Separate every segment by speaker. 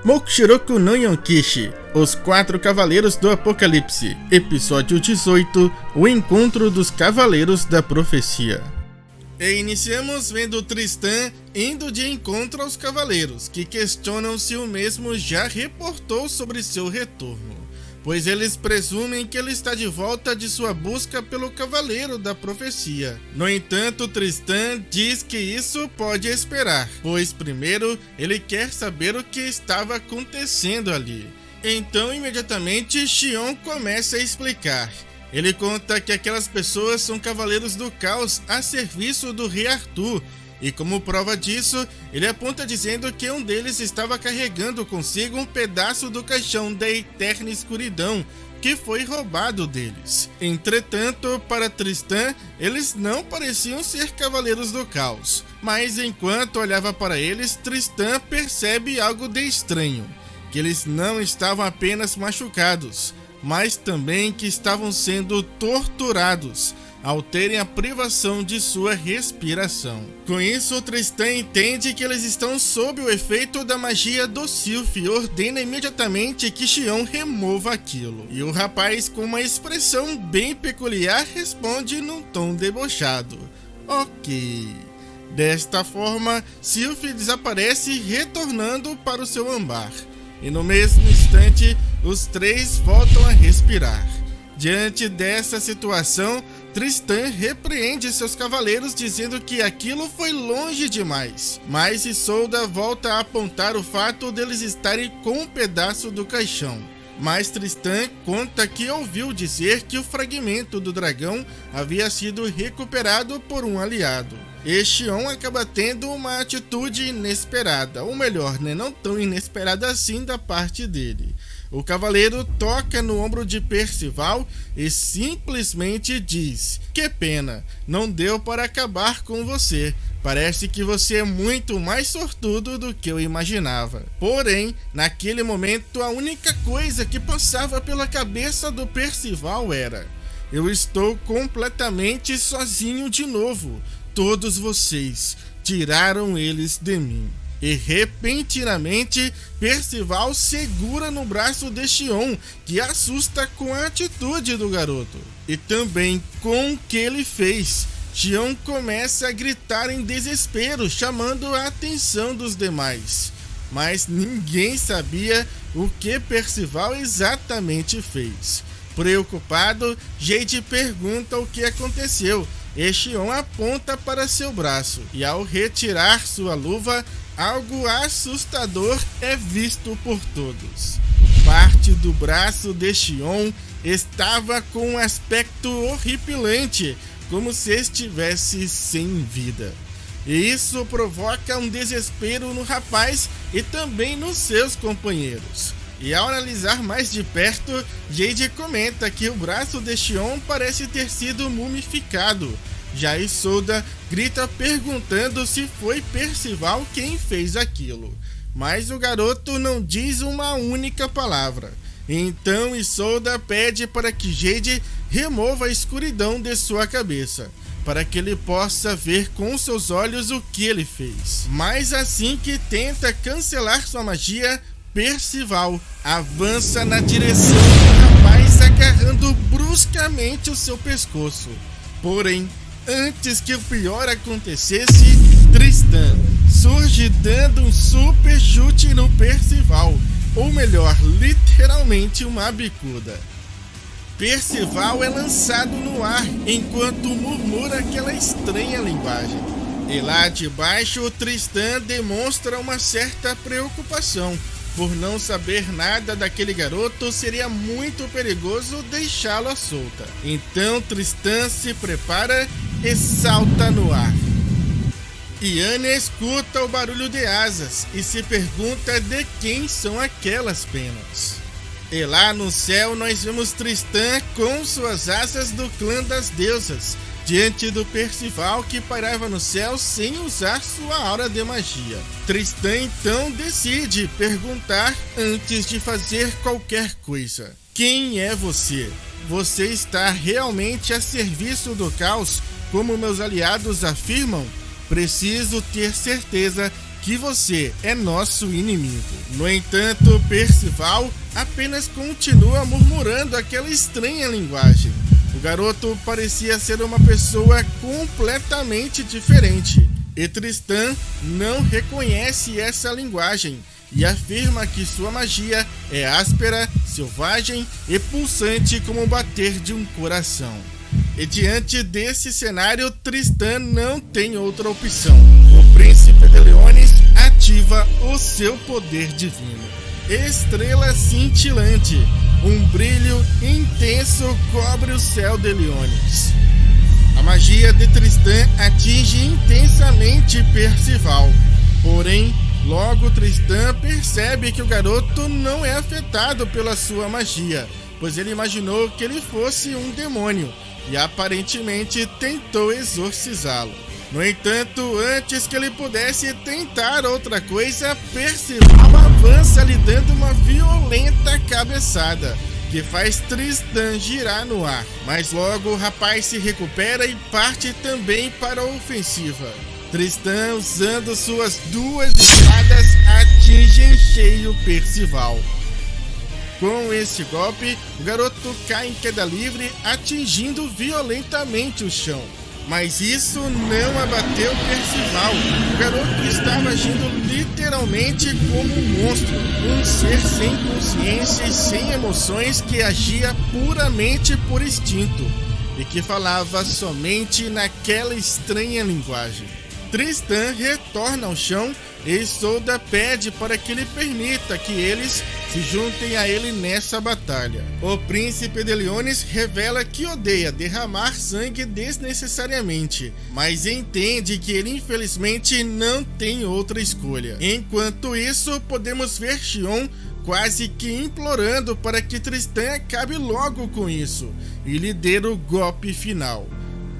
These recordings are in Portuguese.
Speaker 1: Mokushiroku no Yonkishi, Os Quatro Cavaleiros do Apocalipse, Episódio 18, O Encontro dos Cavaleiros da Profecia. E iniciamos vendo Tristan indo de encontro aos cavaleiros, que questionam se o mesmo já reportou sobre seu retorno, pois eles presumem que ele está de volta de sua busca pelo Cavaleiro da Profecia. No entanto, Tristan diz que isso pode esperar, pois primeiro ele quer saber o que estava acontecendo ali. Então, imediatamente, Xion começa a explicar. Ele conta que aquelas pessoas são cavaleiros do caos a serviço do rei Arthur, e como prova disso, ele aponta dizendo que um deles estava carregando consigo um pedaço do caixão da eterna escuridão, que foi roubado deles. Entretanto, para Tristan, eles não pareciam ser cavaleiros do caos, mas enquanto olhava para eles, Tristan percebe algo de estranho, que eles não estavam apenas machucados, mas também que estavam sendo torturados ao terem a privação de sua respiração. Com isso, Tristan entende que eles estão sob o efeito da magia do Sylph e ordena imediatamente que Xion remova aquilo. E o rapaz, com uma expressão bem peculiar, responde num tom debochado: ok. Desta forma, Sylph desaparece, retornando para o seu ambar. E no mesmo instante, os três voltam a respirar. Diante dessa situação, Tristan repreende seus cavaleiros, dizendo que aquilo foi longe demais. Mas Isolda volta a apontar o fato deles estarem com um pedaço do caixão. Mas Tristan conta que ouviu dizer que o fragmento do dragão havia sido recuperado por um aliado. E Xion acaba tendo uma atitude inesperada, ou melhor, não tão inesperada assim da parte dele. O cavaleiro toca no ombro de Percival e simplesmente diz: que pena, não deu para acabar com você. Parece que você é muito mais sortudo do que eu imaginava. Porém, naquele momento, a única coisa que passava pela cabeça do Percival era: eu estou completamente sozinho de novo. Todos vocês tiraram eles de mim. E repentinamente, Percival segura no braço de Xion, que assusta com a atitude do garoto. E também com o que ele fez. Xion começa a gritar em desespero, chamando a atenção dos demais. Mas ninguém sabia o que Percival exatamente fez. Preocupado, Jade pergunta o que aconteceu, e Xion aponta para seu braço, e ao retirar sua luva, algo assustador é visto por todos. Parte do braço de Xion estava com um aspecto horripilante, como se estivesse sem vida. E isso provoca um desespero no rapaz e também nos seus companheiros. E ao analisar mais de perto, Jade comenta que o braço de Xion parece ter sido mumificado. Já Isolda grita perguntando se foi Percival quem fez aquilo. Mas o garoto não diz uma única palavra. Então Isolda pede para que Jade remova a escuridão de sua cabeça, para que ele possa ver com seus olhos o que ele fez. Mas assim que tenta cancelar sua magia, Percival avança na direção do rapaz, agarrando bruscamente o seu pescoço. Porém, antes que o pior acontecesse, Tristan surge dando um super chute no Percival, ou melhor, literalmente uma bicuda. Percival é lançado no ar enquanto murmura aquela estranha linguagem. E lá de baixo, Tristan demonstra uma certa preocupação. Por não saber nada daquele garoto, seria muito perigoso deixá-lo à solta. Então Tristan se prepara e salta no ar. Anya escuta o barulho de asas e se pergunta de quem são aquelas penas. E lá no céu nós vemos Tristan com suas asas do clã das deusas, diante do Percival que pairava no céu sem usar sua aura de magia. Tristan então decide perguntar antes de fazer qualquer coisa: quem é você? Você está realmente a serviço do caos, como meus aliados afirmam? Preciso ter certeza que você é nosso inimigo. No entanto, Percival apenas continua murmurando aquela estranha linguagem. O garoto parecia ser uma pessoa completamente diferente, e Tristan não reconhece essa linguagem e afirma que sua magia é áspera, selvagem e pulsante como o bater de um coração. E diante desse cenário, Tristan não tem outra opção. O príncipe de Leones ativa o seu poder divino. Estrela cintilante, um brilho intenso cobre o céu de Leones. A magia de Tristan atinge intensamente Percival, porém, logo Tristan percebe que o garoto não é afetado pela sua magia, pois ele imaginou que ele fosse um demônio e aparentemente tentou exorcizá-lo. No entanto, antes que ele pudesse tentar outra coisa, Percival avança lhe dando uma violenta cabeçada, que faz Tristan girar no ar. Mas logo o rapaz se recupera e parte também para a ofensiva. Tristan, usando suas duas espadas, atinge em cheio Percival. Com esse golpe, o garoto cai em queda livre, atingindo violentamente o chão. Mas isso não abateu Percival. O garoto estava agindo literalmente como um monstro, um ser sem consciência e sem emoções que agia puramente por instinto e que falava somente naquela estranha linguagem. Tristan retorna ao chão e Isolda pede para que ele permita que eles se juntem a ele nessa batalha. O príncipe de Leones revela que odeia derramar sangue desnecessariamente, mas entende que ele infelizmente não tem outra escolha. Enquanto isso, podemos ver Xion quase que implorando para que Tristan acabe logo com isso e lhe dê o golpe final.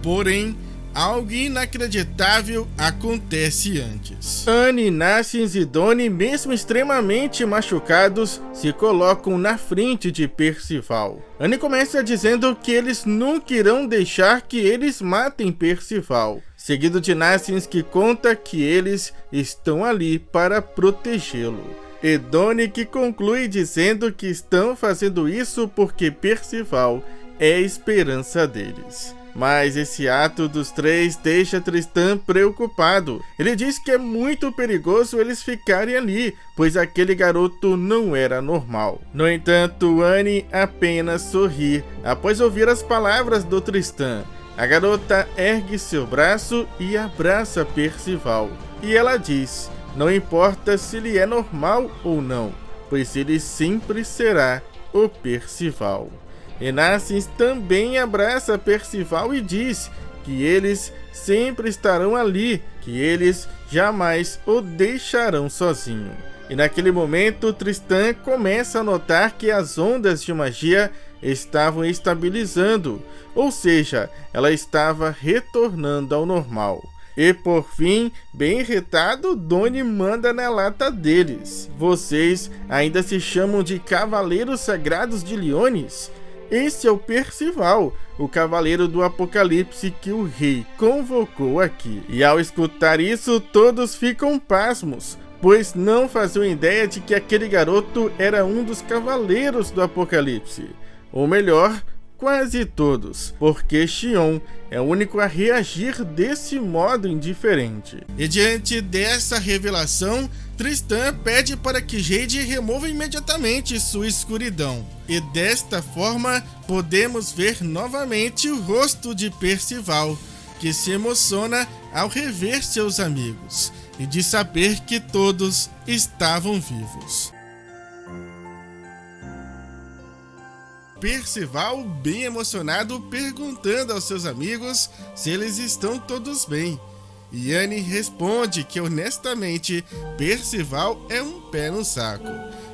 Speaker 1: Porém, algo inacreditável acontece antes. Annie, Nacians e Donnie, mesmo extremamente machucados, se colocam na frente de Percival. Annie começa dizendo que eles nunca irão deixar que eles matem Percival, seguido de Nacians, que conta que eles estão ali para protegê-lo. E Donnie, que conclui dizendo que estão fazendo isso porque Percival é a esperança deles. Mas esse ato dos três deixa Tristan preocupado. Ele diz que é muito perigoso eles ficarem ali, pois aquele garoto não era normal. No entanto, Annie apenas sorri após ouvir as palavras do Tristan. A garota ergue seu braço e abraça Percival. E ela diz: não importa se ele é normal ou não, pois ele sempre será o Percival. E Nacians também abraça Percival e diz que eles sempre estarão ali, que eles jamais o deixarão sozinho. E naquele momento, Tristan começa a notar que as ondas de magia estavam estabilizando, ou seja, ela estava retornando ao normal. E por fim, bem irritado, Donnie manda na lata deles: vocês ainda se chamam de Cavaleiros Sagrados de Leones? Esse é o Percival, o Cavaleiro do Apocalipse que o rei convocou aqui. E ao escutar isso, todos ficam pasmos, pois não faziam ideia de que aquele garoto era um dos Cavaleiros do Apocalipse. Ou melhor, quase todos, porque Xion é o único a reagir desse modo indiferente. E diante dessa revelação, Tristan pede para que Jade remova imediatamente sua escuridão. E desta forma, podemos ver novamente o rosto de Percival, que se emociona ao rever seus amigos e de saber que todos estavam vivos. Percival, bem emocionado, perguntando aos seus amigos se eles estão todos bem. E Annie responde que honestamente Percival é um pé no saco.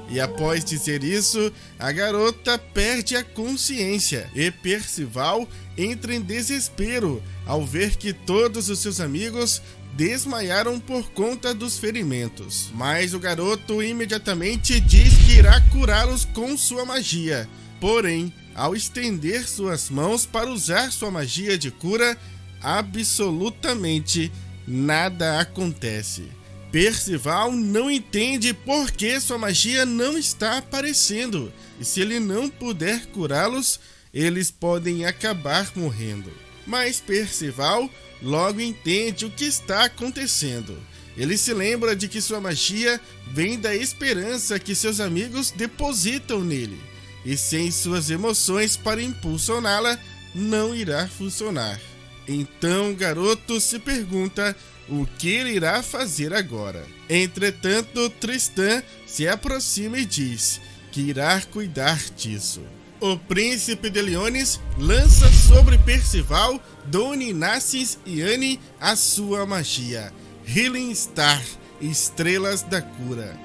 Speaker 1: E após dizer isso, a garota perde a consciência e Percival entra em desespero ao ver que todos os seus amigos desmaiaram por conta dos ferimentos. Mas o garoto imediatamente diz que irá curá-los com sua magia. Porém, ao estender suas mãos para usar sua magia de cura, absolutamente nada acontece. Percival não entende por que sua magia não está aparecendo, e se ele não puder curá-los, eles podem acabar morrendo. Mas Percival logo entende o que está acontecendo. Ele se lembra de que sua magia vem da esperança que seus amigos depositam nele, e sem suas emoções para impulsioná-la, não irá funcionar. Então o garoto se pergunta o que ele irá fazer agora. Entretanto, Tristan se aproxima e diz que irá cuidar disso. O príncipe de Leones lança sobre Percival, Doni, Nassis e Annie a sua magia, Healing Star, Estrelas da Cura.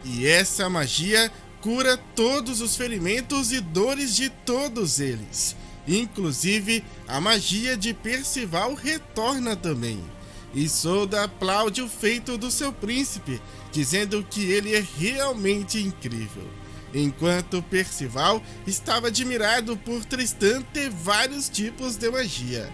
Speaker 1: E essa magia cura todos os ferimentos e dores de todos eles. Inclusive, a magia de Percival retorna também. Isolda aplaude o feito do seu príncipe, dizendo que ele é realmente incrível. Enquanto Percival estava admirado por Tristan ter vários tipos de magia.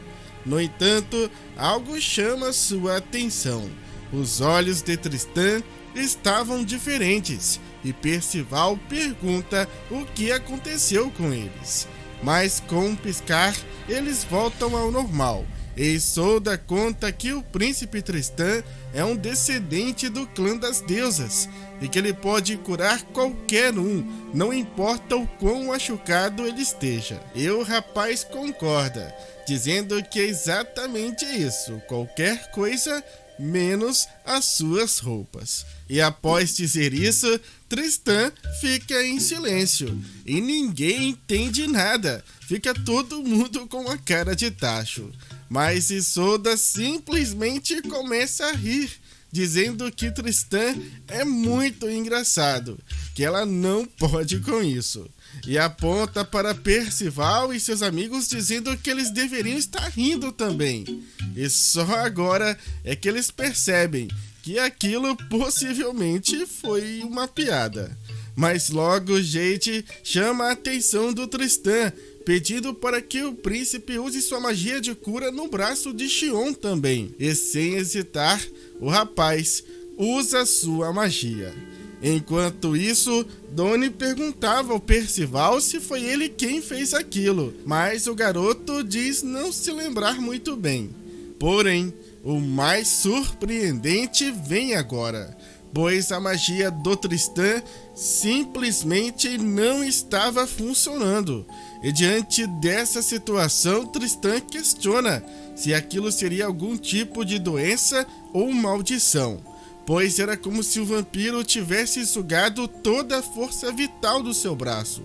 Speaker 1: No entanto, algo chama sua atenção. Os olhos de Tristan estavam diferentes e Percival pergunta o que aconteceu com eles. Mas com um piscar, eles voltam ao normal. E Isolda conta que o príncipe Tristan é um descendente do clã das deusas e que ele pode curar qualquer um, não importa o quão machucado ele esteja. E o rapaz concorda, dizendo que é exatamente isso, qualquer coisa menos as suas roupas. E após dizer isso, Tristan fica em silêncio e ninguém entende nada. Fica todo mundo com a cara de tacho. Mas Isolda simplesmente começa a rir, dizendo que Tristan é muito engraçado, que ela não pode com isso. E aponta para Percival e seus amigos, dizendo que eles deveriam estar rindo também. E só agora é que eles percebem que aquilo possivelmente foi uma piada. Mas logo Jade chama a atenção do Tristan, pedindo para que o príncipe use sua magia de cura no braço de Xion também. E sem hesitar, o rapaz usa sua magia. Enquanto isso, Doni perguntava ao Percival se foi ele quem fez aquilo, mas o garoto diz não se lembrar muito bem. Porém, o mais surpreendente vem agora, pois a magia do Tristan simplesmente não estava funcionando. E diante dessa situação, Tristan questiona se aquilo seria algum tipo de doença ou maldição, pois era como se o vampiro tivesse sugado toda a força vital do seu braço.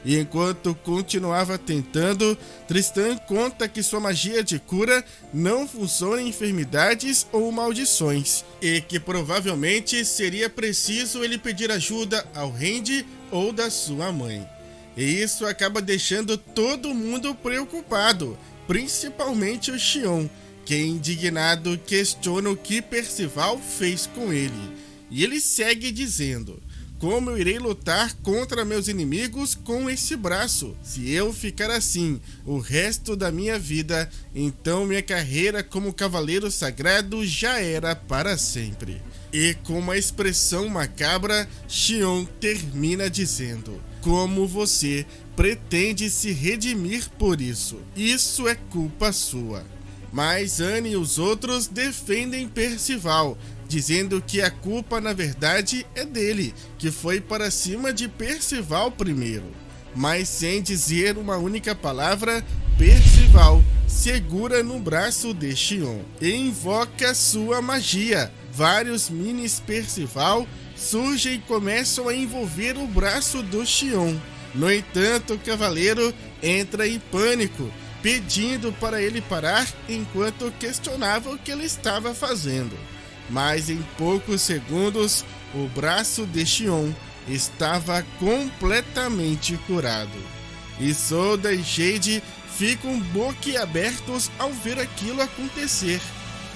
Speaker 1: E enquanto continuava tentando, Tristan conta que sua magia de cura não funciona em enfermidades ou maldições, e que provavelmente seria preciso ele pedir ajuda ao Randy ou da sua mãe. E isso acaba deixando todo mundo preocupado, principalmente o Xion, que indignado questiona o que Percival fez com ele. E ele segue dizendo: como eu irei lutar contra meus inimigos com esse braço? Se eu ficar assim o resto da minha vida, então minha carreira como cavaleiro sagrado já era para sempre. E com uma expressão macabra, Xion termina dizendo: como você pretende se redimir por isso? Isso é culpa sua. Mas Annie e os outros defendem Percival, dizendo que a culpa na verdade é dele, que foi para cima de Percival primeiro. Mas sem dizer uma única palavra, Percival segura no braço de Xion e invoca sua magia. Vários minis Percival surgem e começam a envolver o braço do Xion. No entanto, o cavaleiro entra em pânico, pedindo para ele parar enquanto questionava o que ele estava fazendo. Mas em poucos segundos, o braço de Xion estava completamente curado. Isolda e Jade ficam boquiabertos ao ver aquilo acontecer.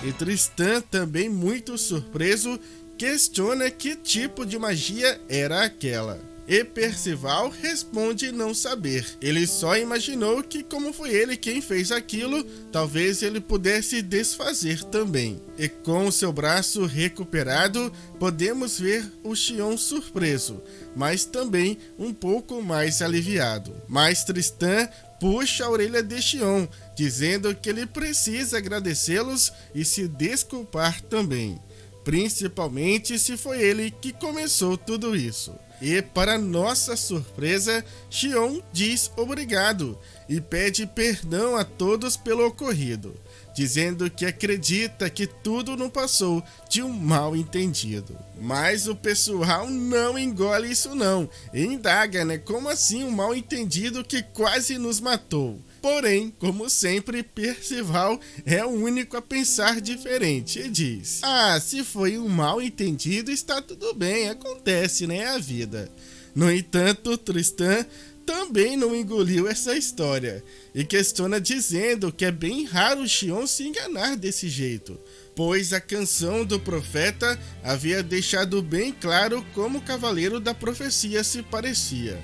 Speaker 1: E Tristan, também muito surpreso, questiona que tipo de magia era aquela. E Percival responde não saber. Ele só imaginou que, como foi ele quem fez aquilo, talvez ele pudesse desfazer também. E com o seu braço recuperado, podemos ver o Xion surpreso, mas também um pouco mais aliviado. Mas Tristan puxa a orelha de Xion, dizendo que ele precisa agradecê-los e se desculpar também, principalmente se foi ele que começou tudo isso. E para nossa surpresa, Xion diz obrigado e pede perdão a todos pelo ocorrido, dizendo que acredita que tudo não passou de um mal entendido. Mas o pessoal não engole isso não, e indaga, como assim um mal entendido que quase nos matou? Porém, como sempre, Percival é o único a pensar diferente e diz: se foi um mal entendido, está tudo bem, acontece, é a vida. No entanto, Tristan também não engoliu essa história e questiona, dizendo que é bem raro o Xion se enganar desse jeito, pois a canção do profeta havia deixado bem claro como o cavaleiro da profecia se parecia.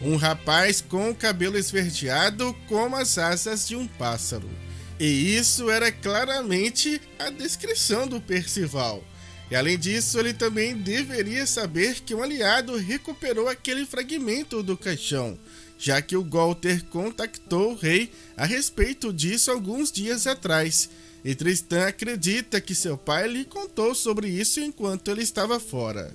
Speaker 1: Um rapaz com o cabelo esverdeado como as asas de um pássaro. E isso era claramente a descrição do Percival. E além disso, ele também deveria saber que um aliado recuperou aquele fragmento do caixão, já que o Gualter contactou o rei a respeito disso alguns dias atrás. E Tristan acredita que seu pai lhe contou sobre isso enquanto ele estava fora.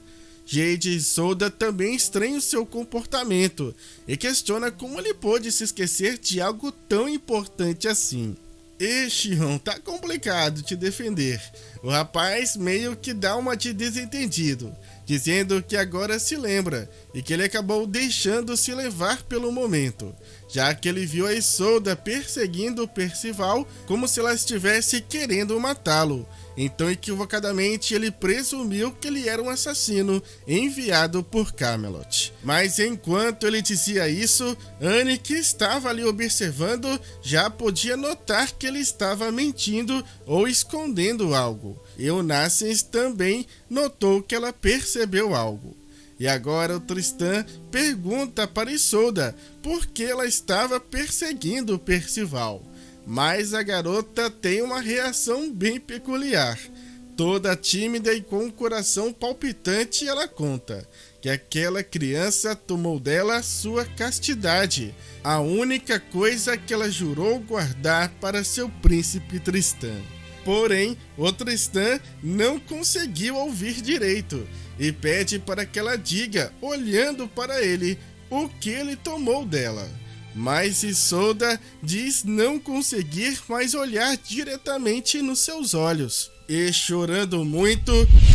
Speaker 1: Jade e Isolda também estranham seu comportamento e questiona como ele pôde se esquecer de algo tão importante assim. E Xion, tá complicado te defender. O rapaz meio que dá uma de desentendido, dizendo que agora se lembra e que ele acabou deixando-se levar pelo momento, já que ele viu a Isolda perseguindo o Percival como se ela estivesse querendo matá-lo. Então, equivocadamente, ele presumiu que ele era um assassino enviado por Camelot. Mas enquanto ele dizia isso, Annie, que estava ali observando, já podia notar que ele estava mentindo ou escondendo algo. E o Nassens também notou que ela percebeu algo. E agora o Tristan pergunta para Isolda por que ela estava perseguindo o Percival. Mas a garota tem uma reação bem peculiar. Toda tímida e com o coração palpitante, ela conta que aquela criança tomou dela sua castidade, a única coisa que ela jurou guardar para seu príncipe Tristan. Porém, o Tristan não conseguiu ouvir direito e pede para que ela diga, olhando para ele, o que ele tomou dela. Mas Isolda diz não conseguir mais olhar diretamente nos seus olhos. E chorando muito,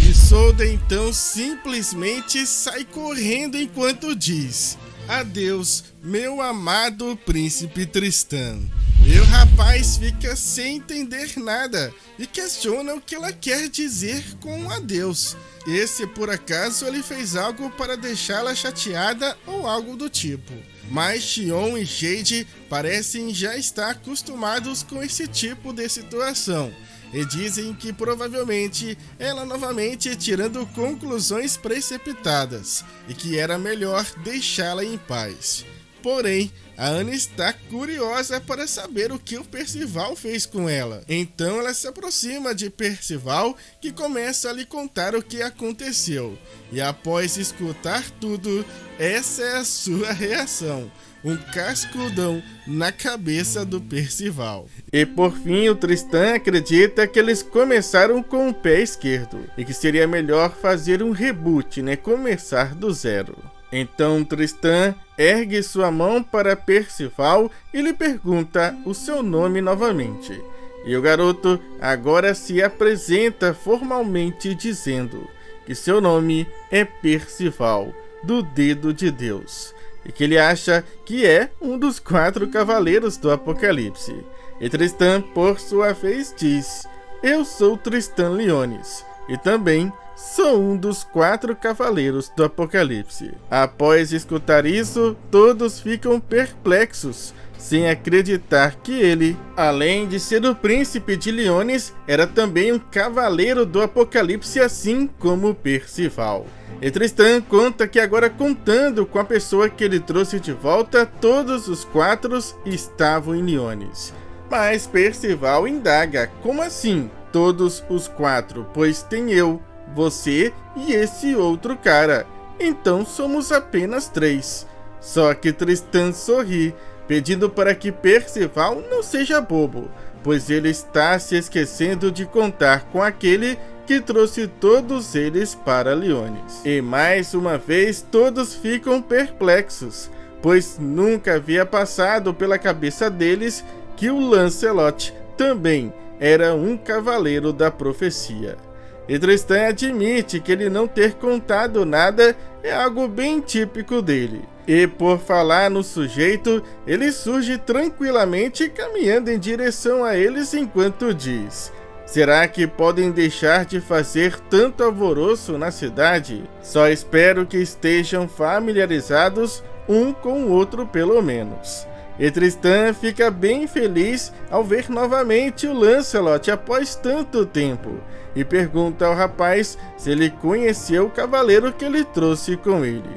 Speaker 1: Isolda então simplesmente sai correndo enquanto diz: adeus, meu amado príncipe Tristan. E o rapaz fica sem entender nada e questiona o que ela quer dizer com adeus. E se por acaso ele fez algo para deixá-la chateada ou algo do tipo. Mas Xion e Jade parecem já estar acostumados com esse tipo de situação e dizem que provavelmente ela novamente tirando conclusões precipitadas e que era melhor deixá-la em paz. Porém, a Annie está curiosa para saber o que o Percival fez com ela. Então ela se aproxima de Percival, que começa a lhe contar o que aconteceu. E após escutar tudo, essa é a sua reação: um cascudão na cabeça do Percival. E por fim, o Tristan acredita que eles começaram com o pé esquerdo e que seria melhor fazer um reboot, começar do zero. Então Tristan ergue sua mão para Percival e lhe pergunta o seu nome novamente. E o garoto agora se apresenta formalmente dizendo que seu nome é Percival, do Dedo de Deus, e que ele acha que é um dos 4 cavaleiros do Apocalipse. E Tristan, por sua vez, diz: eu sou Tristan Liones, e também sou um dos 4 cavaleiros do Apocalipse. Após escutar isso, todos ficam perplexos, sem acreditar que ele, além de ser o príncipe de Liones, era também um cavaleiro do Apocalipse, assim como Percival. E Tristan conta que agora, contando com a pessoa que ele trouxe de volta, todos os 4 estavam em Liones. Mas Percival indaga: como assim todos os 4? Pois tem eu, você e esse outro cara. Então somos apenas 3. Só que Tristan sorri, pedindo para que Percival não seja bobo, pois ele está se esquecendo de contar com aquele que trouxe todos eles para Liones. E mais uma vez todos ficam perplexos, pois nunca havia passado pela cabeça deles que o Lancelot também era um cavaleiro da profecia. E Tristan admite que ele não ter contado nada é algo bem típico dele. E por falar no sujeito, ele surge tranquilamente caminhando em direção a eles enquanto diz: será que podem deixar de fazer tanto alvoroço na cidade? Só espero que estejam familiarizados um com o outro pelo menos. E Tristan fica bem feliz ao ver novamente o Lancelot após tanto tempo, e pergunta ao rapaz se ele conheceu o cavaleiro que ele trouxe com ele.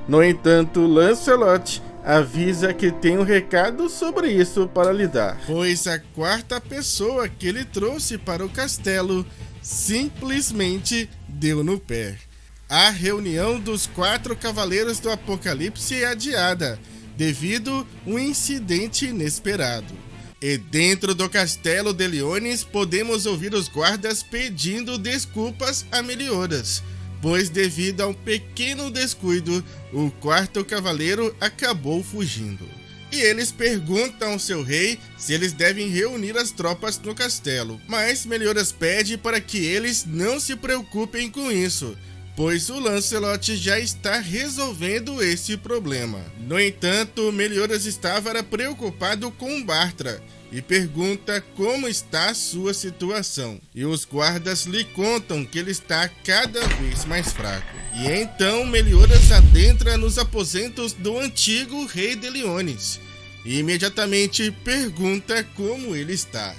Speaker 1: No entanto, Lancelot avisa que tem um recado sobre isso para lhe dar, pois a 4ª pessoa que ele trouxe para o castelo simplesmente deu no pé. A reunião dos 4 cavaleiros do Apocalipse é adiada devido a um incidente inesperado. E dentro do castelo de Liones podemos ouvir os guardas pedindo desculpas a Meliodas, pois devido a um pequeno descuido, o 4º cavaleiro acabou fugindo. E eles perguntam ao seu rei se eles devem reunir as tropas no castelo, mas Meliodas pede para que eles não se preocupem com isso, pois o Lancelot já está resolvendo esse problema. No entanto, Meliodas estava preocupado com Bartra e pergunta como está a sua situação. E os guardas lhe contam que ele está cada vez mais fraco. E então Meliodas adentra nos aposentos do antigo rei de Liones e imediatamente pergunta como ele está.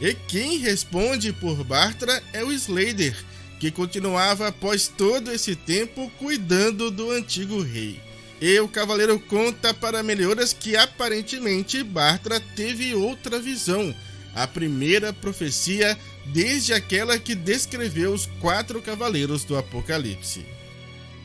Speaker 1: E quem responde por Bartra é o Slader, que continuava após todo esse tempo cuidando do antigo rei. E o cavaleiro conta para Meliodas que aparentemente Bartra teve outra visão, a primeira profecia desde aquela que descreveu os 4 cavaleiros do Apocalipse.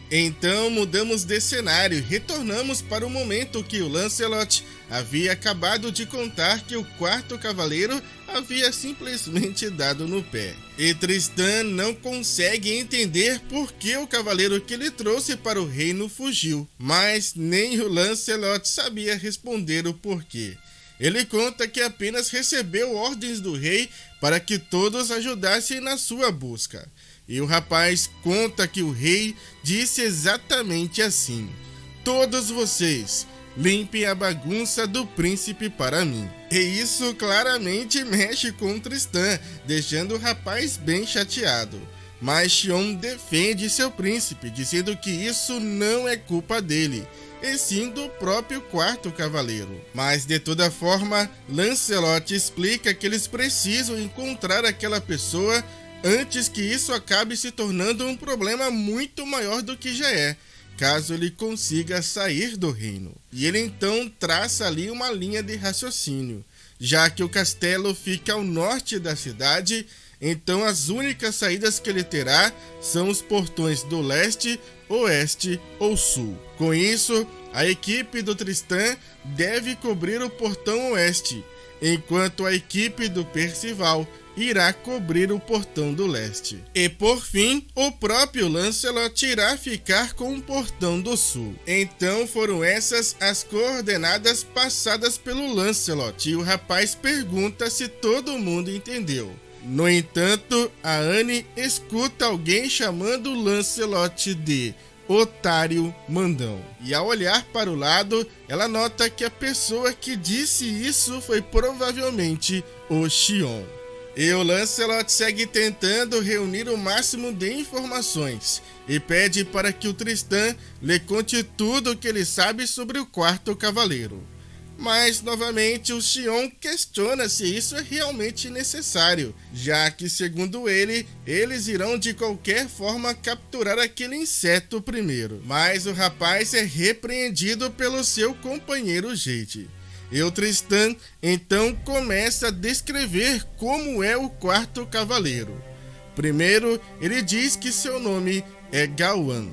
Speaker 1: Então mudamos de cenário e retornamos para o momento que o Lancelot havia acabado de contar que o 4º cavaleiro havia simplesmente dado no pé. E Tristan não consegue entender por que o cavaleiro que ele trouxe para o reino fugiu, mas nem o Lancelot sabia responder o porquê. Ele conta que apenas recebeu ordens do rei para que todos ajudassem na sua busca. E o rapaz conta que o rei disse exatamente assim: todos vocês limpem a bagunça do príncipe para mim. E isso claramente mexe com Tristan, deixando o rapaz bem chateado. Mas Xion defende seu príncipe, dizendo que isso não é culpa dele, e sim do próprio 4º cavaleiro. Mas de toda forma, Lancelot explica que eles precisam encontrar aquela pessoa antes que isso acabe se tornando um problema muito maior do que já é, caso ele consiga sair do reino. E ele então traça ali uma linha de raciocínio, já que o castelo fica ao norte da cidade, então as únicas saídas que ele terá são os portões do leste, oeste ou sul. Com isso, a equipe do Tristan deve cobrir o portão oeste, enquanto a equipe do Percival irá cobrir o portão do leste. E por fim, o próprio Lancelot irá ficar com o portão do sul. Então foram essas as coordenadas passadas pelo Lancelot, e o rapaz pergunta se todo mundo entendeu. No entanto, a Anne escuta alguém chamando o Lancelot de otário mandão. E ao olhar para o lado, ela nota que a pessoa que disse isso foi provavelmente o Xion. E o Lancelot segue tentando reunir o máximo de informações e pede para que o Tristan lhe conte tudo o que ele sabe sobre o quarto cavaleiro. Mas, novamente, o Xion questiona se isso é realmente necessário, já que, segundo ele, eles irão de qualquer forma capturar aquele inseto primeiro. Mas o rapaz é repreendido pelo seu companheiro Jade. E o Tristan, então, começa a descrever como é o quarto cavaleiro. Primeiro, ele diz que seu nome é Gawain,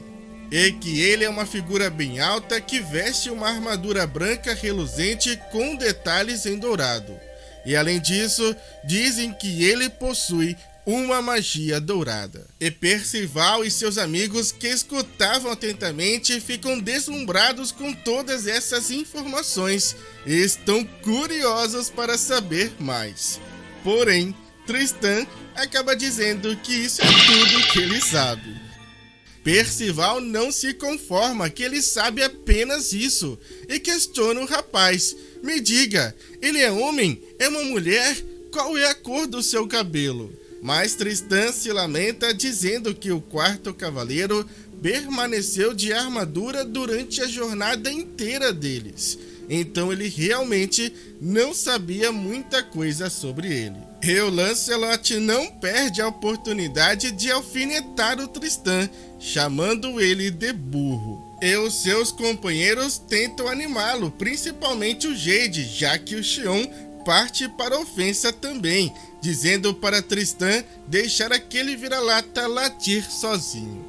Speaker 1: e que ele é uma figura bem alta que veste uma armadura branca reluzente com detalhes em dourado. E além disso, dizem que ele possui uma magia dourada. E Percival e seus amigos, que escutavam atentamente, ficam deslumbrados com todas essas informações e estão curiosos para saber mais. Porém, Tristan acaba dizendo que isso é tudo que ele sabe. Percival não se conforma que ele sabe apenas isso e questiona o rapaz. Me diga, ele é homem? É uma mulher? Qual é a cor do seu cabelo? Mas Tristan se lamenta dizendo que o quarto cavaleiro permaneceu de armadura durante a jornada inteira deles. Então ele realmente não sabia muita coisa sobre ele. E o Lancelot não perde a oportunidade de alfinetar o Tristan, chamando ele de burro. E os seus companheiros tentam animá-lo, principalmente o Jade, já que o Xion parte para a ofensa também, dizendo para Tristan deixar aquele vira-lata latir sozinho.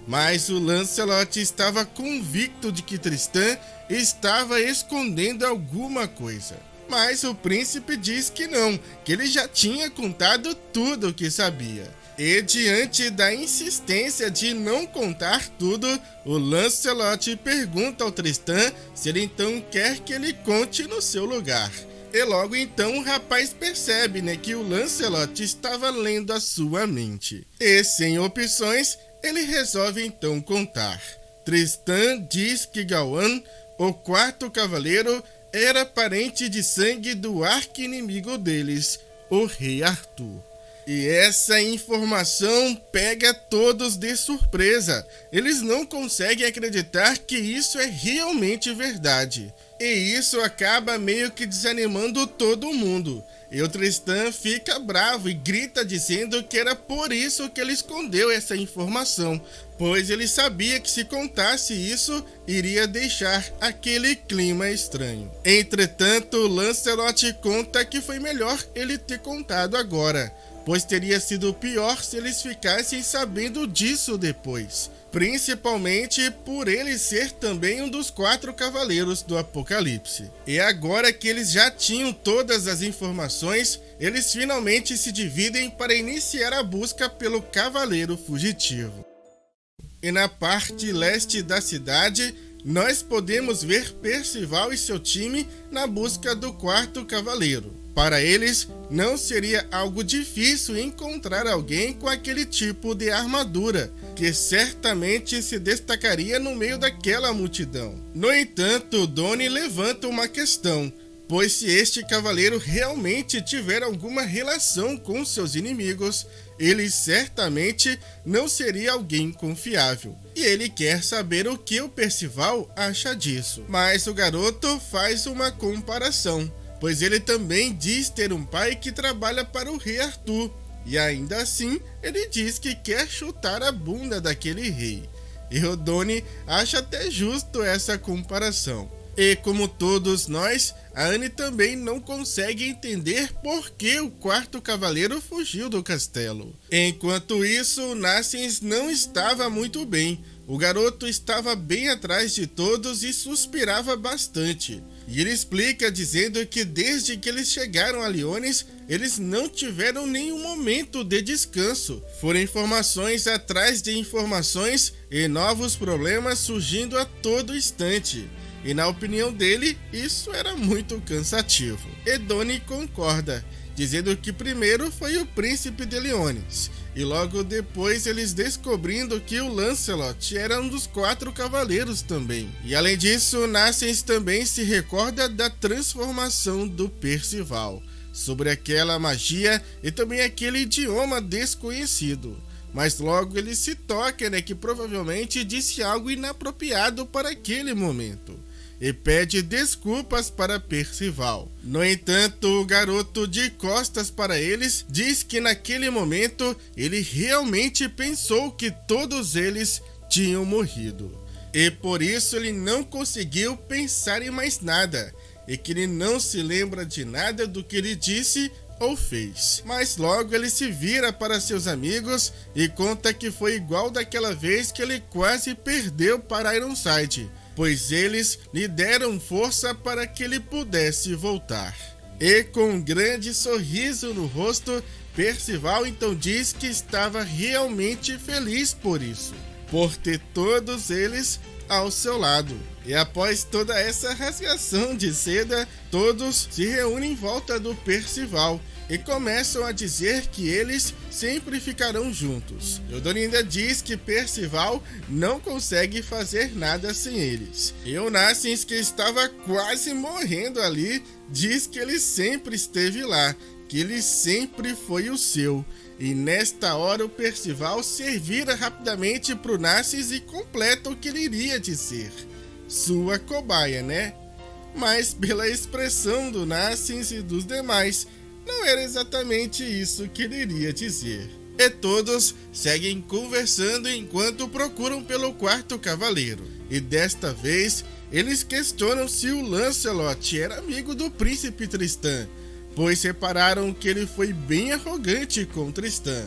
Speaker 1: Mas o Lancelot estava convicto de que Tristan estava escondendo alguma coisa. Mas o príncipe diz que não, que ele já tinha contado tudo o que sabia. E diante da insistência de não contar tudo, o Lancelot pergunta ao Tristan se ele então quer que ele conte no seu lugar. E logo então o rapaz percebe, que o Lancelot estava lendo a sua mente. E sem opções, ele resolve então contar. Tristan diz que Gawain, o quarto cavaleiro, era parente de sangue do arqui-inimigo deles, o rei Arthur. E essa informação pega todos de surpresa. Eles não conseguem acreditar que isso é realmente verdade. E isso acaba meio que desanimando todo mundo. E o Tristan fica bravo e grita dizendo que era por isso que ele escondeu essa informação, pois ele sabia que se contasse isso, iria deixar aquele clima estranho. Entretanto, Lancelot conta que foi melhor ele ter contado agora, pois teria sido pior se eles ficassem sabendo disso depois, principalmente por ele ser também um dos 4 cavaleiros do Apocalipse. E agora que eles já tinham todas as informações, eles finalmente se dividem para iniciar a busca pelo cavaleiro fugitivo. E na parte leste da cidade, nós podemos ver Percival e seu time na busca do quarto cavaleiro. Para eles, não seria algo difícil encontrar alguém com aquele tipo de armadura, que certamente se destacaria no meio daquela multidão. No entanto, Donnie levanta uma questão, pois se este cavaleiro realmente tiver alguma relação com seus inimigos, ele certamente não seria alguém confiável. E ele quer saber o que o Percival acha disso. Mas o garoto faz uma comparação, pois ele também diz ter um pai que trabalha para o rei Arthur, e ainda assim ele diz que quer chutar a bunda daquele rei. E o Donnie acha até justo essa comparação. E como todos nós, a Anne também não consegue entender por que o quarto cavaleiro fugiu do castelo. Enquanto isso, Nassens não estava muito bem. O garoto estava bem atrás de todos e suspirava bastante. E ele explica dizendo que desde que eles chegaram a Liones, eles não tiveram nenhum momento de descanso. Foram informações atrás de informações e novos problemas surgindo a todo instante. E na opinião dele, isso era muito cansativo. E Donnie concorda, dizendo que primeiro foi o príncipe de Liones, e logo depois eles descobrindo que o Lancelot era um dos 4 cavaleiros também. E além disso, Nassens também se recorda da transformação do Percival. sobre aquela magia e também aquele idioma desconhecido. Mas logo ele se toca, que provavelmente disse algo inapropriado para aquele momento e pede desculpas para Percival. No entanto, o garoto, de costas para eles, diz que naquele momento ele realmente pensou que todos eles tinham morrido. E por isso ele não conseguiu pensar em mais nada, e que ele não se lembra de nada do que ele disse ou fez. Mas logo ele se vira para seus amigos e conta que foi igual daquela vez que ele quase perdeu para Ironside, pois eles lhe deram força para que ele pudesse voltar. E com um grande sorriso no rosto, Percival então diz que estava realmente feliz por isso, por ter todos eles ao seu lado. E após toda essa rasgação de seda, todos se reúnem em volta do Percival e começam a dizer que eles sempre ficarão juntos. E o Doni ainda diz que Percival não consegue fazer nada sem eles. E o Nassins, que estava quase morrendo ali, diz que ele sempre esteve lá, que ele sempre foi o seu. E nesta hora o Percival se vira rapidamente para o Nassins e completa o que ele iria dizer: sua cobaia, né? Mas pela expressão do Nassins e dos demais, não era exatamente isso que ele iria dizer. E todos seguem conversando enquanto procuram pelo quarto cavaleiro. E desta vez, eles questionam se o Lancelot era amigo do príncipe Tristan, pois repararam que ele foi bem arrogante com Tristan.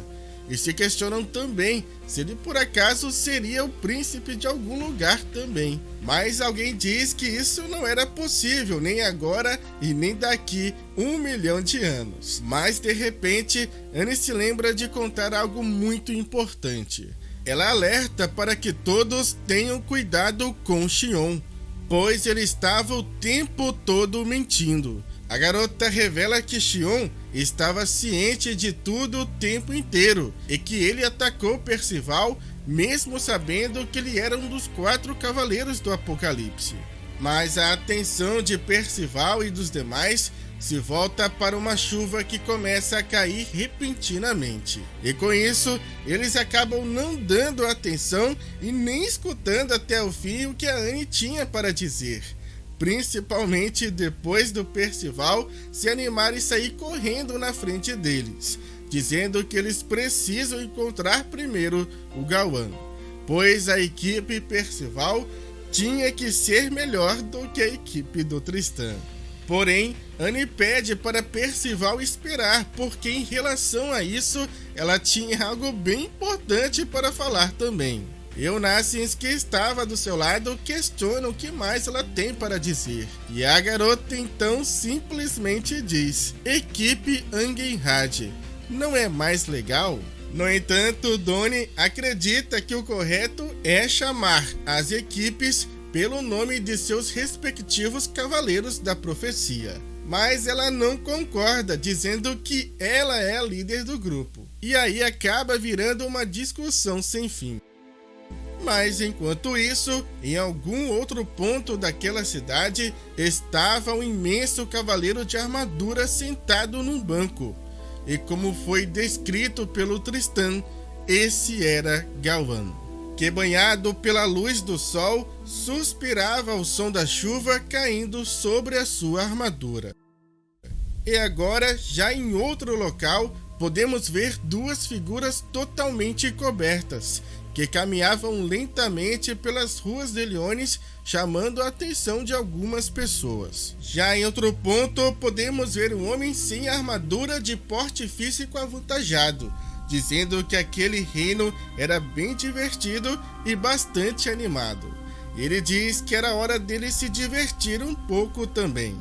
Speaker 1: E se questionam também se ele por acaso seria o príncipe de algum lugar também. Mas alguém diz que isso não era possível nem agora e nem daqui 1 milhão de anos. Mas de repente, Anne se lembra de contar algo muito importante. Ela alerta para que todos tenham cuidado com Xion, pois ele estava o tempo todo mentindo. A garota revela que Xion estava ciente de tudo o tempo inteiro e que ele atacou Percival mesmo sabendo que ele era um dos 4 cavaleiros do Apocalipse. Mas a atenção de Percival e dos demais se volta para uma chuva que começa a cair repentinamente. E com isso, eles acabam não dando atenção e nem escutando até o fim o que a Anne tinha para dizer. Principalmente depois do Percival se animar e sair correndo na frente deles, dizendo que eles precisam encontrar primeiro o Gawain, pois a equipe Percival tinha que ser melhor do que a equipe do Tristan. Porém, Anne pede para Percival esperar, porque em relação a isso, ela tinha algo bem importante para falar também. E o Nassins, que estava do seu lado, questiona o que mais ela tem para dizer. E a garota então simplesmente diz: equipe Angenrad, não é mais legal? No entanto, Doni acredita que o correto é chamar as equipes pelo nome de seus respectivos cavaleiros da profecia. Mas ela não concorda, dizendo que ela é a líder do grupo. E aí acaba virando uma discussão sem fim. Mas enquanto isso, em algum outro ponto daquela cidade, estava um imenso cavaleiro de armadura sentado num banco. E como foi descrito pelo Tristan, esse era Gawain, que banhado pela luz do sol, suspirava ao som da chuva caindo sobre a sua armadura. E agora, já em outro local, podemos ver 2 figuras totalmente cobertas, que caminhavam lentamente pelas ruas de Lyones, chamando a atenção de algumas pessoas. Já em outro ponto, podemos ver um homem sem armadura de porte físico avantajado, dizendo que aquele reino era bem divertido e bastante animado. Ele diz que era hora dele se divertir um pouco também.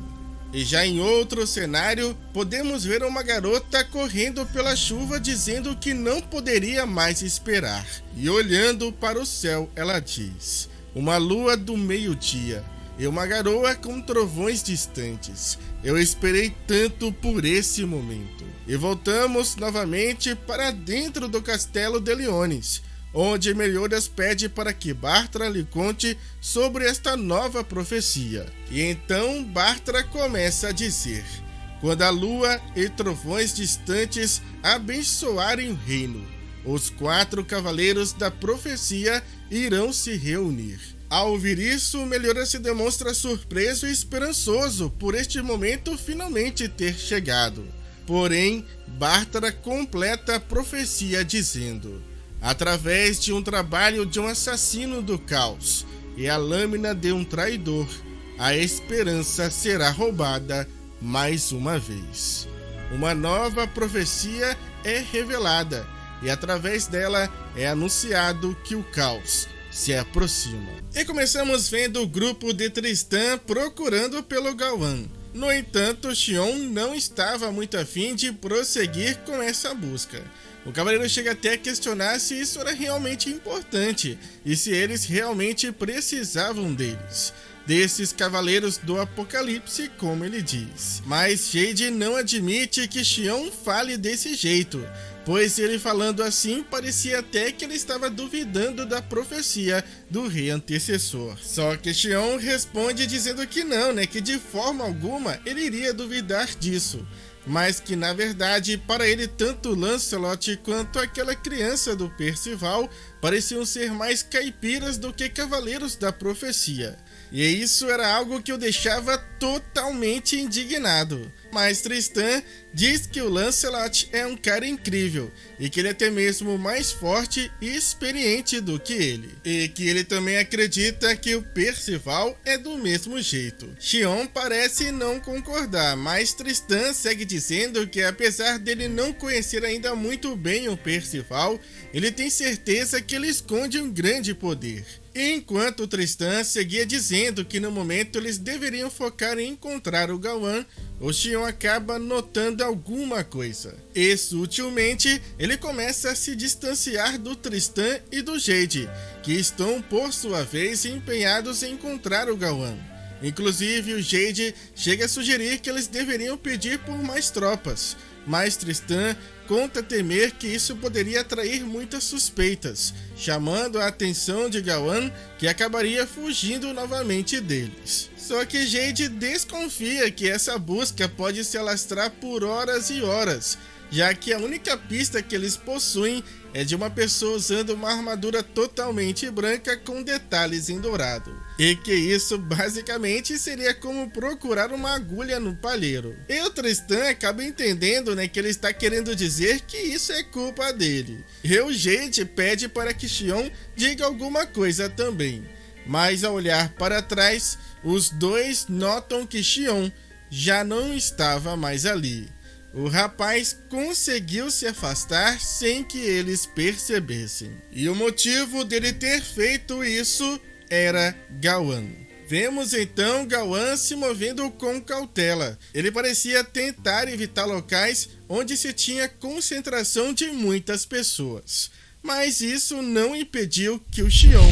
Speaker 1: E já em outro cenário, podemos ver uma garota correndo pela chuva dizendo que não poderia mais esperar. E olhando para o céu, ela diz: uma lua do meio-dia e uma garoa com trovões distantes. Eu esperei tanto por esse momento. E voltamos novamente para dentro do castelo de Lyones, onde Meliodas pede para que Bartra lhe conte sobre esta nova profecia. E então Bartra começa a dizer: quando a lua e trovões distantes abençoarem o reino. Os 4 cavaleiros da profecia irão se reunir. Ao ouvir isso, Meliodas se demonstra surpreso e esperançoso por este momento finalmente ter chegado. Porém, Bártara completa a profecia dizendo: através de um trabalho de um assassino do caos e a lâmina de um traidor, a esperança será roubada mais uma vez. Uma nova profecia é revelada e através dela é anunciado que o caos se aproxima. E começamos vendo o grupo de Tristan procurando pelo Gauan. No entanto, Xion não estava muito afim de prosseguir com essa busca. O cavaleiro chega até a questionar se isso era realmente importante e se eles realmente precisavam deles, desses cavaleiros do Apocalipse, como ele diz. Mas Jade não admite que Xion fale desse jeito, pois ele falando assim parecia até que ele estava duvidando da profecia do rei antecessor. Só que Xion responde dizendo que não, que de forma alguma ele iria duvidar disso, mas que na verdade para ele tanto Lancelot quanto aquela criança do Percival pareciam ser mais caipiras do que cavaleiros da profecia. E isso era algo que o deixava totalmente indignado. Mas Tristan diz que o Lancelot é um cara incrível e que ele é até mesmo mais forte e experiente do que ele. E que ele também acredita que o Percival é do mesmo jeito. Xion parece não concordar, mas Tristan segue dizendo que apesar dele não conhecer ainda muito bem o Percival, ele tem certeza que ele esconde um grande poder. Enquanto Tristan seguia dizendo que no momento eles deveriam focar em encontrar o Gauan, o Xion acaba notando alguma coisa. E sutilmente ele começa a se distanciar do Tristan e do Jade, que estão por sua vez empenhados em encontrar o Gauan. Inclusive o Jade chega a sugerir que eles deveriam pedir por mais tropas, mas Tristan conta temer que isso poderia atrair muitas suspeitas, chamando a atenção de Gauan, que acabaria fugindo novamente deles. Só que Jade desconfia que essa busca pode se alastrar por horas e horas, já que a única pista que eles possuem é de uma pessoa usando uma armadura totalmente branca com detalhes em dourado. E que isso basicamente seria como procurar uma agulha no palheiro. E o Tristan acaba entendendo que ele está querendo dizer que isso é culpa dele. E o Jade pede para que Xion diga alguma coisa também. Mas ao olhar para trás, os dois notam que Xion já não estava mais ali. O rapaz conseguiu se afastar sem que eles percebessem. E o motivo dele ter feito isso era Gauan. Vemos então Gauan se movendo com cautela. Ele parecia tentar evitar locais onde se tinha concentração de muitas pessoas. Mas isso não impediu que o Xion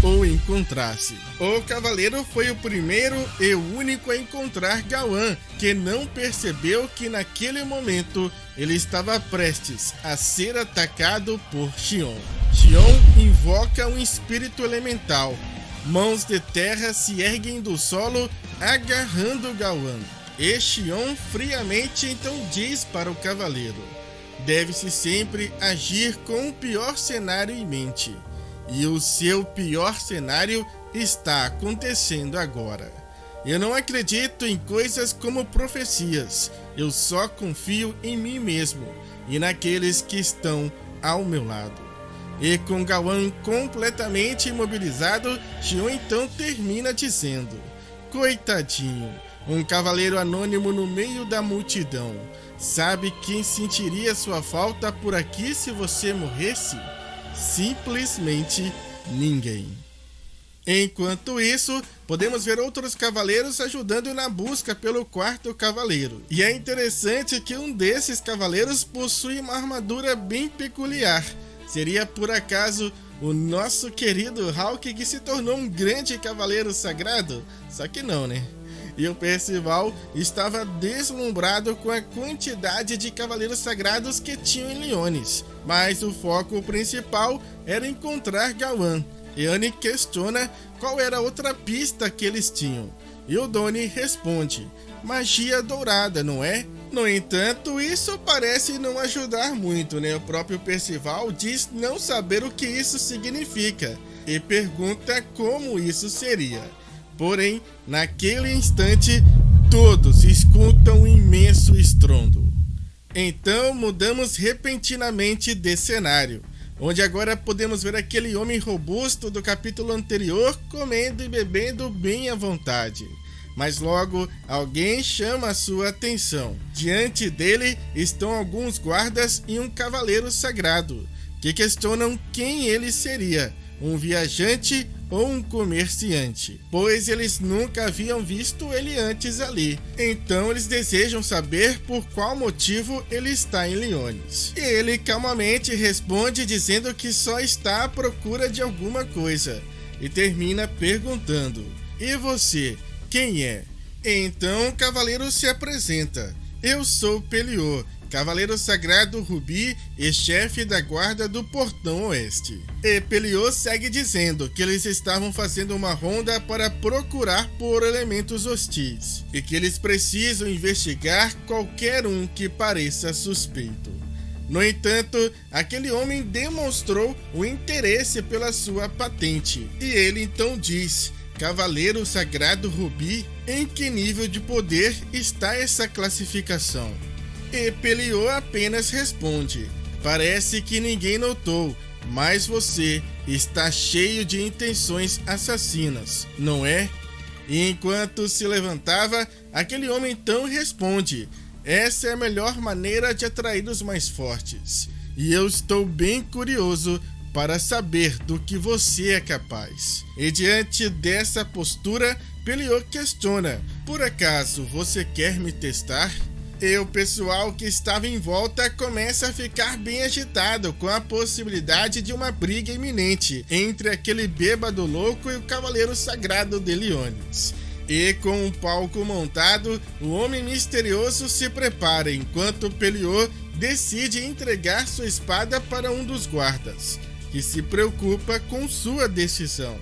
Speaker 1: o encontrasse. O cavaleiro foi o primeiro e único a encontrar Gauan, que não percebeu que naquele momento ele estava prestes a ser atacado por Xion. Xion invoca um espírito elemental. Mãos de terra se erguem do solo, agarrando Gauan. E Xion friamente então diz para o cavaleiro: deve-se sempre agir com o pior cenário em mente. E o seu pior cenário está acontecendo agora. Eu não acredito em coisas como profecias. Eu só confio em mim mesmo e naqueles que estão ao meu lado. E com Gauan completamente imobilizado, Xion então termina dizendo: coitadinho, um cavaleiro anônimo no meio da multidão. Sabe quem sentiria sua falta por aqui se você morresse? Simplesmente ninguém. Enquanto isso, podemos ver outros cavaleiros ajudando na busca pelo 4º cavaleiro. E é interessante que um desses cavaleiros possui uma armadura bem peculiar. Seria por acaso o nosso querido Hawke, que se tornou um grande cavaleiro sagrado? Só que não, E o Percival estava deslumbrado com a quantidade de cavaleiros sagrados que tinham em Liones. Mas o foco principal era encontrar Gauan. E Annie questiona qual era a outra pista que eles tinham. E o Doni responde: magia dourada, não é? No entanto, isso parece não ajudar muito, né? O próprio Percival diz não saber o que isso significa e pergunta como isso seria. Porém, naquele instante, todos escutam um imenso estrondo. Então, mudamos repentinamente de cenário, onde agora podemos ver aquele homem robusto do capítulo anterior comendo e bebendo bem à vontade. Mas logo alguém chama a sua atenção. Diante dele estão alguns guardas e um cavaleiro sagrado, que questionam quem ele seria, um viajante ou um comerciante, pois eles nunca haviam visto ele antes ali. Então eles desejam saber por qual motivo ele está em Liones. E ele calmamente responde dizendo que só está à procura de alguma coisa, e termina perguntando: "E você, quem é?" Então o cavaleiro se apresenta: "Eu sou Peliô, cavaleiro sagrado Rubi e chefe da guarda do Portão Oeste." E Peliô segue dizendo que eles estavam fazendo uma ronda para procurar por elementos hostis e que eles precisam investigar qualquer um que pareça suspeito. No entanto, aquele homem demonstrou o interesse pela sua patente e ele então diz: "Cavaleiro Sagrado Rubi, em que nível de poder está essa classificação?" E Peliô apenas responde: "Parece que ninguém notou, mas você está cheio de intenções assassinas, não é?" E enquanto se levantava, aquele homem então responde: "Essa é a melhor maneira de atrair os mais fortes, e eu estou bem curioso para saber do que você é capaz." E diante dessa postura, Peliô questiona: "Por acaso você quer me testar?" E o pessoal que estava em volta começa a ficar bem agitado com a possibilidade de uma briga iminente entre aquele bêbado louco e o cavaleiro sagrado de Liones. E com um palco montado, o homem misterioso se prepara enquanto Peliô decide entregar sua espada para um dos guardas, que se preocupa com sua decisão.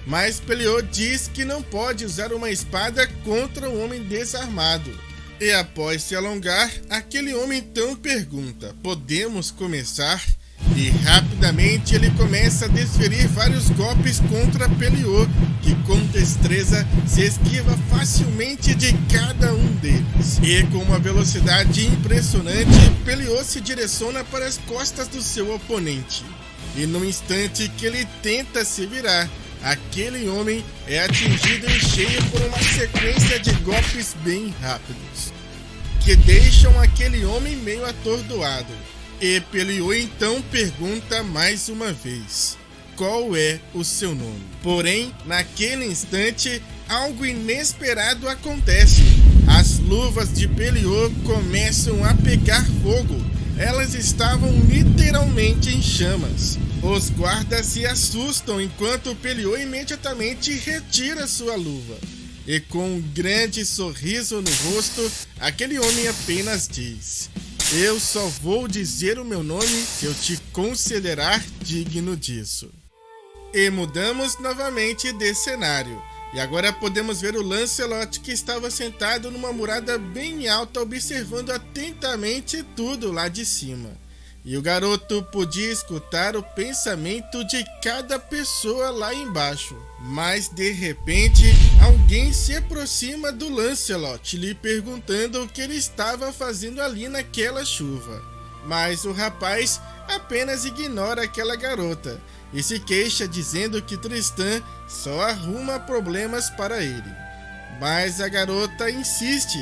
Speaker 1: Mas Peliô diz que não pode usar uma espada contra um homem desarmado. E após se alongar, aquele homem então pergunta: "Podemos começar?" E rapidamente ele começa a desferir vários golpes contra Peliô, que com destreza se esquiva facilmente de cada um deles. E com uma velocidade impressionante, Peliô se direciona para as costas do seu oponente. E no instante que ele tenta se virar, aquele homem é atingido em cheio por uma sequência de golpes bem rápidos, que deixam aquele homem meio atordoado. E Peliô então pergunta mais uma vez: "Qual é o seu nome?" Porém, naquele instante, algo inesperado acontece. As luvas de Peliô começam a pegar fogo. Elas estavam literalmente em chamas. Os guardas se assustam enquanto Peliô imediatamente retira sua luva. E com um grande sorriso no rosto, aquele homem apenas diz: "Eu só vou dizer o meu nome se eu te considerar digno disso." E mudamos novamente de cenário. E agora podemos ver o Lancelot, que estava sentado numa murada bem alta observando atentamente tudo lá de cima. E o garoto podia escutar o pensamento de cada pessoa lá embaixo. Mas de repente, alguém se aproxima do Lancelot, lhe perguntando o que ele estava fazendo ali naquela chuva. Mas o rapaz apenas ignora aquela garota e se queixa dizendo que Tristan só arruma problemas para ele. Mas a garota insiste,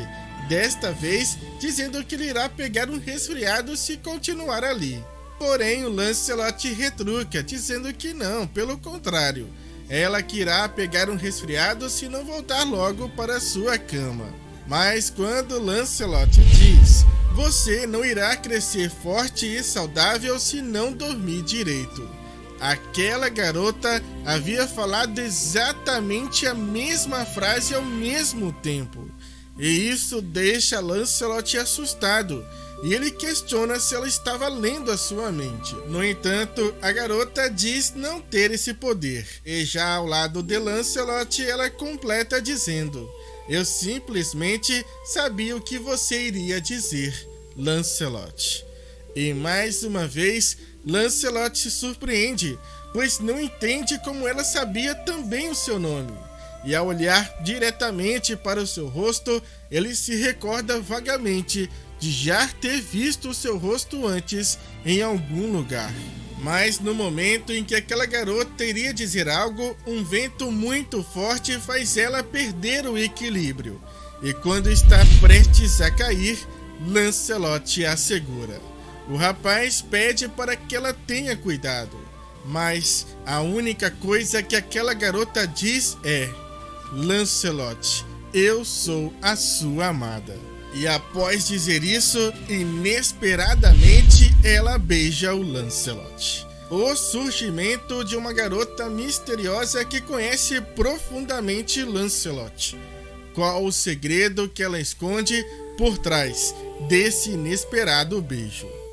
Speaker 1: desta vez dizendo que ele irá pegar um resfriado se continuar ali. Porém, o Lancelot retruca, dizendo que não, pelo contrário, ela que irá pegar um resfriado se não voltar logo para sua cama. Mas quando Lancelot diz: "Você não irá crescer forte e saudável se não dormir direito", aquela garota havia falado exatamente a mesma frase ao mesmo tempo. E isso deixa Lancelot assustado, e ele questiona se ela estava lendo a sua mente. No entanto, a garota diz não ter esse poder, e já ao lado de Lancelot ela completa dizendo: Eu simplesmente sabia o que você iria dizer, Lancelot. E mais uma vez, Lancelot se surpreende, pois não entende como ela sabia também o seu nome. E ao olhar diretamente para o seu rosto, ele se recorda vagamente de já ter visto o seu rosto antes em algum lugar. Mas no momento em que aquela garota iria dizer algo, um vento muito forte faz ela perder o equilíbrio. E quando está prestes a cair, Lancelot a segura. O rapaz pede para que ela tenha cuidado, mas a única coisa que aquela garota diz é: Lancelot, eu sou a sua amada. E após dizer isso, inesperadamente, ela beija o Lancelot. O surgimento de uma garota misteriosa que conhece profundamente Lancelot. Qual o segredo que ela esconde por trás desse inesperado beijo?